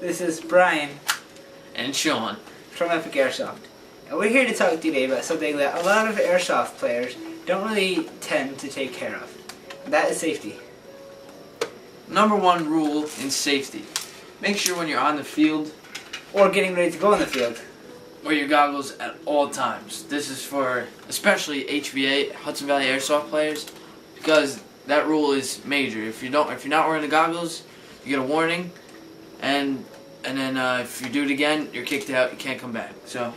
This is Brian And Sean. from Epic Airsoft. And we're here to talk today about something that a lot of Airsoft players don't really tend to take care of. And that is safety. Number one rule in safety. Make sure when you're on the field Or getting ready to go on the field. wear your goggles at all times. This is for especially HVA, Hudson Valley Airsoft players, because that rule is major. If you're not wearing the goggles, you get a warning, and then if you do it again, you're kicked out. You can't come back. So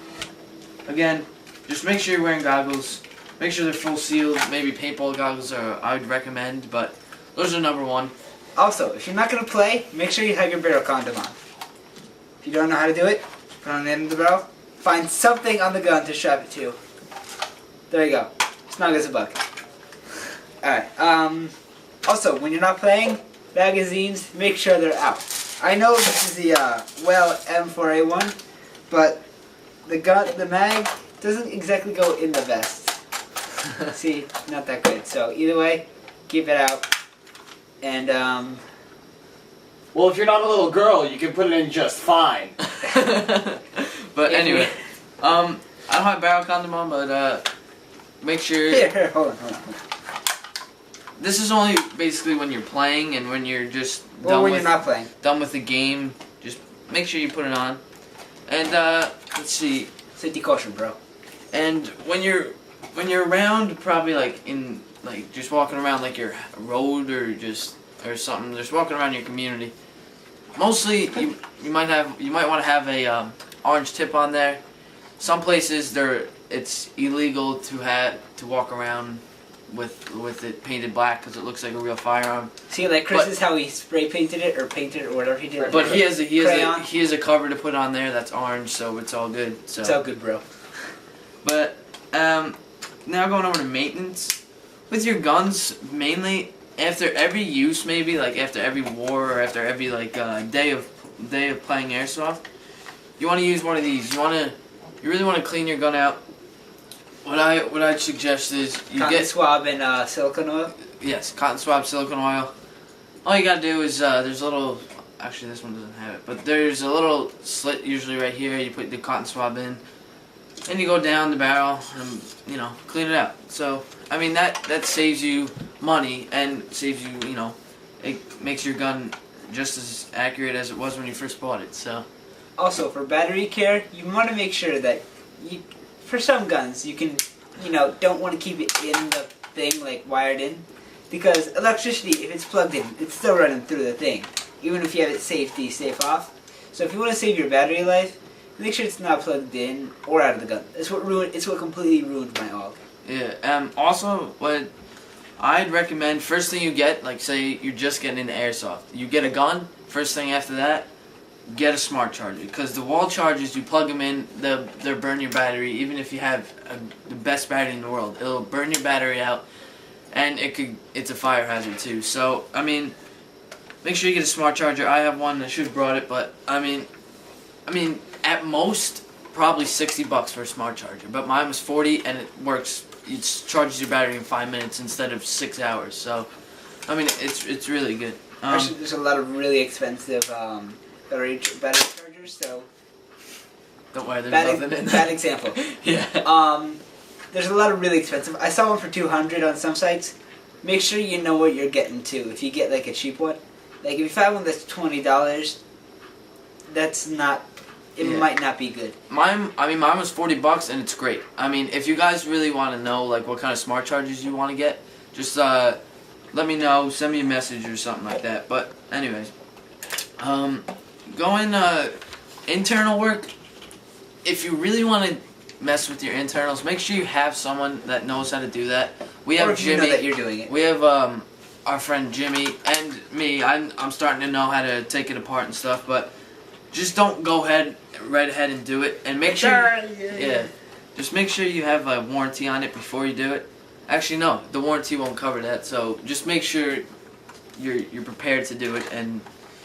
again, just make sure you're wearing goggles. Make sure they're full sealed. Maybe paintball goggles are I would recommend, but those are number one. Also, if you're not going to play, make sure you have your barrel condom on. If you don't know how to do it, put on the end of the barrel. Find something on the gun to strap it to. There you go. Snug as a bug. Alright, also, when you're not playing, magazines, make sure they're out. I know this is the, M4A1, but the mag doesn't exactly go in the vest. See, not that good. So, either way, keep it out. And, Well, if you're not a little girl, you can put it in just fine. But anyway, I don't have barrel condom on, but make sure. Here, hold on. This is only basically when you're playing and when you're just Or when you're not playing. done with the game. Just make sure you put it on. And let's see. Safety caution, bro. And when you're around, probably just walking around like your road or something, just walking around your community. Mostly you might want to have a orange tip on there. Some places it's illegal to walk around with it painted black because it looks like a real firearm. See, like Chris is how he spray painted it or painted it or whatever he did. But he has a cover to put on there that's orange, so it's all good. So it's all good, bro. But now going over to maintenance with your guns, mainly after every use, maybe like after every war or after every day of playing airsoft, you want to use one of these. You really want to clean your gun out. What I'd suggest is you cotton swab and silicone oil. Yes, cotton swab, silicone oil. All you gotta do is there's a little. Actually, this one doesn't have it, but there's a little slit usually right here. You put the cotton swab in, and you go down the barrel and clean it out. So I mean that saves you money and saves you it makes your gun just as accurate as it was when you first bought it. So also for battery care, you want to make sure that for some guns you can don't want to keep it in the thing like wired in, because electricity, if it's plugged in, it's still running through the thing even if you have it safe off. So if you want to save your battery life, make sure it's not plugged in or out of the gun. It's what completely ruined my AUG. Yeah. Also, what I'd recommend, first thing you get, like say you're just getting into airsoft, you get a gun. First thing after that, get a smart charger, because the wall chargers, you plug them in, they'll burn your battery. Even if you have the best battery in the world, it'll burn your battery out, and it's a fire hazard too. So I mean, make sure you get a smart charger. I have one. I should have brought it, but I mean, at most probably $60 for a smart charger. But mine was $40, and it works. It charges your battery in 5 minutes instead of 6 hours. So I mean, it's really good. Actually, there's a lot of really expensive battery chargers. So don't worry, there's nothing in there. Bad example. Yeah. There's a lot of really expensive. I saw one for $200 on some sites. Make sure you know what you're getting too. If you get like a cheap one, like if you find one that's $20, that's not. It might not be good. Mine was $40 and it's great. I mean, if you guys really want to know like what kind of smart chargers you want to get, just let me know. Send me a message or something like that. But anyways, going internal work. If you really want to mess with your internals, make sure you have someone that knows how to do that. We have Jimmy. You know that you're doing it. We have our friend Jimmy and me. I'm starting to know how to take it apart and stuff, but just don't go right ahead and do it. And make sure, just make sure you have a warranty on it before you do it. Actually, no, the warranty won't cover that. So just make sure you're prepared to do it and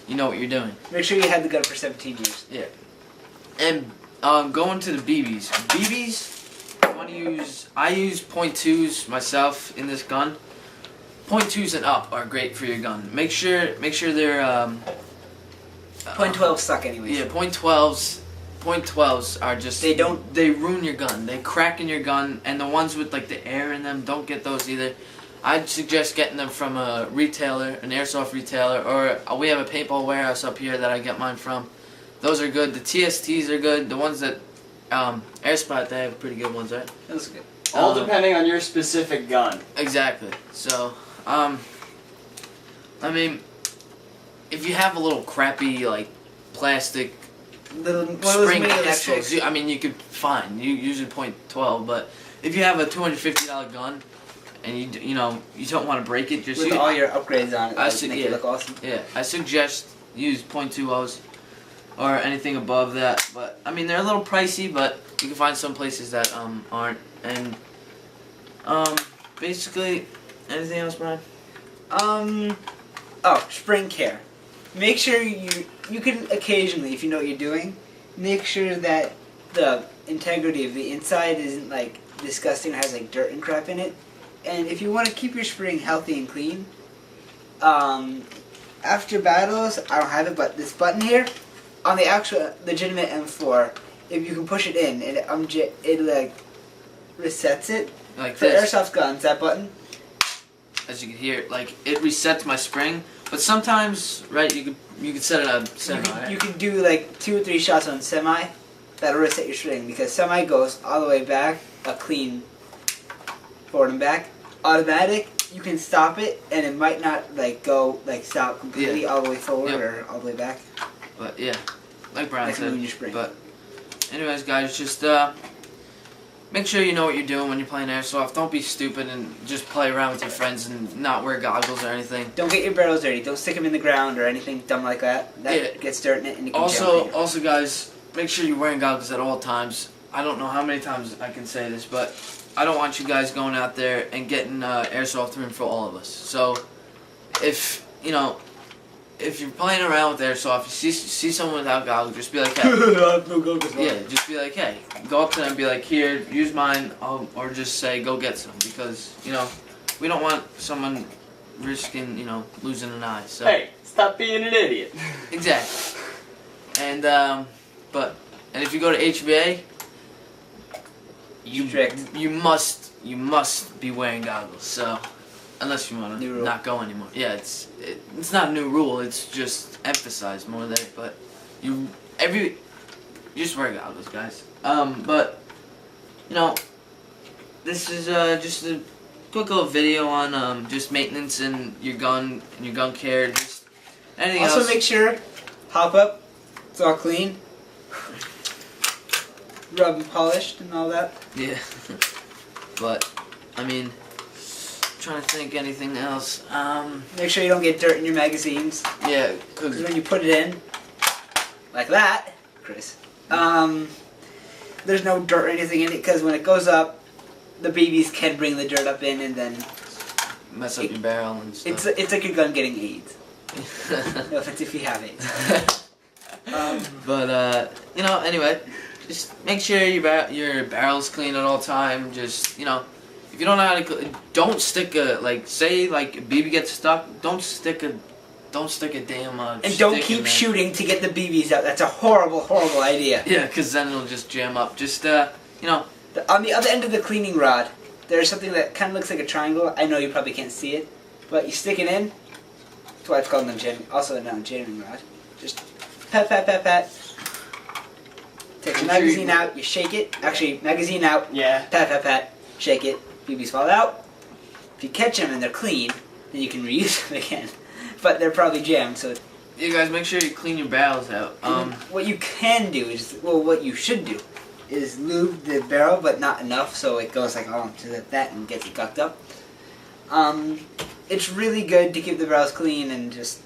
you know what you're doing. Make sure you had the gun for 17 years. Yeah. And going to the BBs. BBs, I use .2s myself in this gun. .2s and up are great for your gun. Make sure they're .12 suck anyways. Yeah, .12s are just they ruin your gun. They crack in your gun, and the ones with like the air in them, don't get those either. I'd suggest getting them from a retailer, an airsoft retailer, or we have a paintball warehouse up here that I get mine from. Those are good. The TSTs are good. The ones that Airspot, they have pretty good ones, right? Those are good. All depending on your specific gun. Exactly. So, I mean, if you have a little crappy like plastic spring axles, I mean, you could fine. You usually .12, but if you have a $250 gun and you don't want to break it, just with all your upgrades on it, make it look awesome. Yeah, I suggest use .20s or anything above that. But I mean, they're a little pricey, but you can find some places that aren't. And basically, anything else, Brian? Spring care. Make sure you can occasionally, if you know what you're doing, make sure that the integrity of the inside isn't like disgusting or has like dirt and crap in it. And if you want to keep your spring healthy and clean, after battles, I don't have it, but this button here, on the actual legitimate M4, if you can push it in, it like resets it. Like for this. airsoft guns, that button. As you can hear, like it resets my spring. But sometimes, right, you could set it on semi. You can do like 2 or 3 shots on semi. That'll reset your string because semi goes all the way back, a clean forward and back. Automatic, you can stop it, and it might not like go like stop completely all the way forward or all the way back. But yeah, like Brian said. Your spring. But anyways, guys, just make sure you know what you're doing when you're playing airsoft. Don't be stupid and just play around with your friends and not wear goggles or anything. Don't get your barrels dirty. Don't stick them in the ground or anything dumb like that. That gets dirt in it and you can also, guys, make sure you're wearing goggles at all times. I don't know how many times I can say this, but I don't want you guys going out there and getting airsoft room for all of us. So, if you're playing around with airsoft, you see someone without goggles, just be like, hey. I have no goggles on. Yeah, just be like, hey. Go up to them and be like, here, use mine, or just say, go get some. Because, we don't want someone risking, losing an eye. So. Hey, stop being an idiot. Exactly. And, and if you go to HVA, you must be wearing goggles. So, unless you want to not go anymore. Yeah, it's not a new rule. It's just emphasized more there. But just wear goggles, guys. But this is just a quick little video on just maintenance and your gun care. Just anything else. Also, make sure hop up. It's all clean. Rub and polished and all that. Yeah. But, I mean, trying to think anything else. Make sure you don't get dirt in your magazines. Yeah, because when you put it in, like that, Chris, there's no dirt or anything in it, because when it goes up, the BBs can bring the dirt up in and then mess up your barrel and stuff. It's like your gun getting AIDS. No offense if you have AIDS. But, anyway. Just make sure your barrel's clean at all time. Just, if you don't know how to, don't stick say a BB gets stuck, don't stick a damn and don't keep shooting to get the BBs out. That's a horrible, horrible idea. Yeah, because then it'll just jam up. Just, on the other end of the cleaning rod, there's something that kind of looks like a triangle. I know you probably can't see it, but you stick it in. That's why it's called a jamming rod. Just pat, pat, pat, pat. Take the magazine out, you shake it. Actually, magazine out, pat, pat, pat, shake it. BBs fall out. If you catch them and they're clean, then you can reuse them again. But they're probably jammed, so... You guys, make sure you clean your barrels out. What you can do is, what you should do, is lube the barrel, but not enough, so it goes like all into that and gets it gucked up. It's really good to keep the barrels clean and just,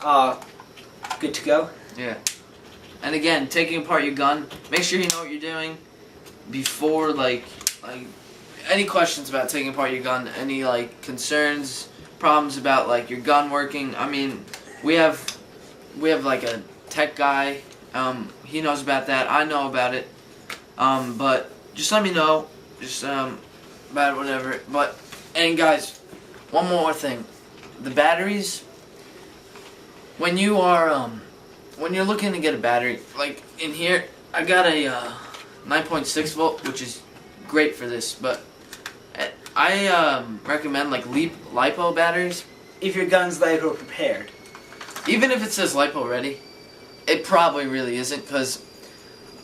good to go. Yeah. And again, taking apart your gun, make sure you know what you're doing before, any questions about taking apart your gun, any, concerns, problems about, your gun working. I mean, we have a tech guy, he knows about that, I know about it, but just let me know, just, about whatever. But, and guys, one more thing, the batteries, when you are, when you're looking to get a battery, like in here, I got a 9.6 volt, which is great for this, but I recommend like LiPo batteries. If your gun's LiPo prepared. Even if it says LiPo ready, it probably really isn't, because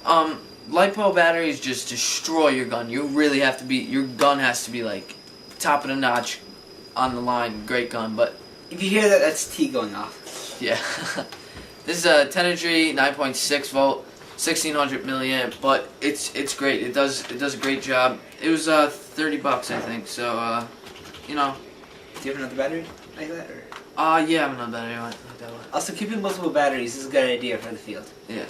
LiPo batteries just destroy your gun. You really have to be, your gun has to be like top of the notch on the line, great gun, but If you hear that, that's T going off. yeah. This is a 10 entry 9.6 volt 1600 milliamp, but it's great. It does a great job. It was $30, I think, so you know. Do you have another battery like that? Or? Yeah, I have another battery like that one. Also, keeping multiple batteries is a good idea for the field. Yeah.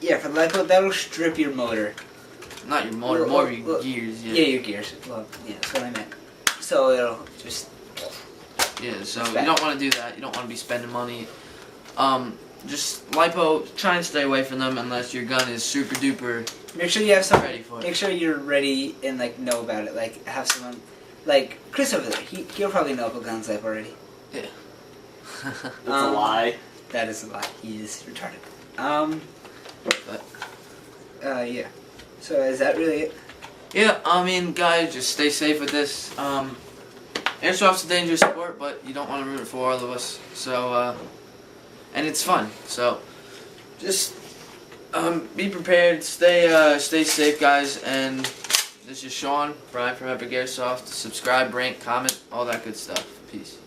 Yeah, for the LiPo, that'll strip your motor. Not your motor, more of your gears. Yeah. Yeah, your gears. Well, yeah, that's what I meant. So it'll just. Yeah, so you don't want to do that. You don't want to be spending money. Just LiPo, try and stay away from them unless your gun is super duper Make sure you have some. ready for it. Make sure you're ready and like know about it. Like have someone, like Chris over there. He'll probably know about guns LiPo already. Yeah. That's a lie. That is a lie. He is retarded. Yeah. So is that really it? Yeah, I mean, guys, just stay safe with this. Airsoft's a dangerous sport, but you don't want to ruin it for all of us. So, and it's fun. So, just be prepared. Stay safe, guys. And this is Sean, Brian from Epic Airsoft. Subscribe, rank, comment, all that good stuff. Peace.